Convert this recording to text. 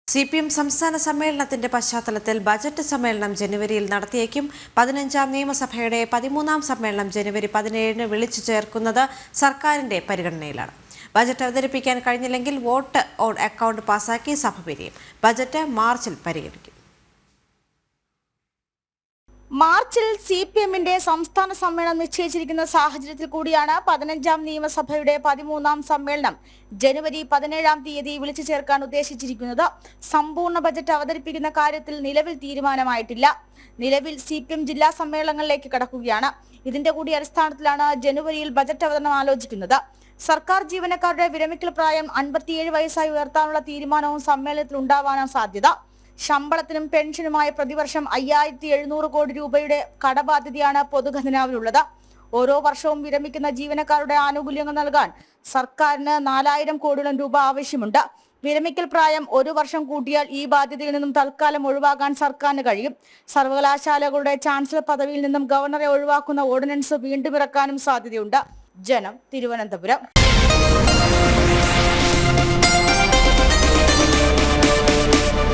CPM സംസ്ഥാന സമ്മേളനത്തിന്റെ പശ്ചാത്തലത്തിൽ ബജറ്റ് സമ്മേളനം ജനുവരിയിൽ നടത്തിയേക്കും. 15ാം നിയമസഭയുടെ 13ാം സമ്മേളനം ജനുവരി 17-ന് വിളിച്ചു ചേർക്കുന്നത് സർക്കാരിന്റെ പരിഗണനയിലാണ്. ബജറ്റ് അവതരിപ്പിക്കാൻ കഴിഞ്ഞില്ലെങ്കിൽ വോട്ട് ഓൺ അക്കൗണ്ട് പാസാക്കി സഭ പിരിയും. ബജറ്റ് മാർച്ചിൽ പരിഗണിക്കും. മാർച്ചിൽ CPMന്റെ സംസ്ഥാന സമ്മേളനം നിശ്ചയിച്ചിരിക്കുന്ന സാഹചര്യത്തിൽ കൂടിയാണ് 15ാം നിയമസഭയുടെ 13ാം സമ്മേളനം ജനുവരി 17-ാം തീയതി വിളിച്ചു ചേർക്കാൻ ഉദ്ദേശിച്ചിരിക്കുന്നത്. സമ്പൂർണ്ണ ബജറ്റ് അവതരിപ്പിക്കുന്ന കാര്യത്തിൽ നിലവിൽ തീരുമാനമായിട്ടില്ല. നിലവിൽ CPM ജില്ലാ സമ്മേളനങ്ങളിലേക്ക് കടക്കുകയാണ്. ഇതിന്റെ കൂടി അടിസ്ഥാനത്തിലാണ് ജനുവരിയിൽ ബജറ്റ് അവതരണം ആലോചിക്കുന്നത്. സർക്കാർ ജീവനക്കാരുടെ വിരമിക്കൽ പ്രായം 57 വയസ്സായി ഉയർത്താനുള്ള തീരുമാനവും സമ്മേളനത്തിൽ ഉണ്ടാവാനാണ് സാധ്യത. ശമ്പളത്തിനും പെൻഷനുമായി പ്രതിവർഷം 5700 കോടി രൂപയുടെ കടബാധ്യതയാണ് പൊതുഖജനാവിലുള്ളത്. ഓരോ വർഷവും വിരമിക്കുന്ന ജീവനക്കാരുടെ ആനുകൂല്യങ്ങൾ നൽകാൻ സർക്കാരിന് 4000 കോടിയോളം രൂപ ആവശ്യമുണ്ട്. വിരമിക്കൽ പ്രായം 1 വർഷം കൂട്ടിയാൽ ഈ ബാധ്യതയിൽ നിന്നും തൽക്കാലം ഒഴിവാക്കാൻ സർക്കാരിന് കഴിയും. സർവകലാശാലകളുടെ ചാൻസലർ പദവിയിൽ നിന്നും ഗവർണറെ ഒഴിവാക്കുന്ന ഓർഡിനൻസ് വീണ്ടും ഇറക്കാനും സാധ്യതയുണ്ട്. ജനം, തിരുവനന്തപുരം.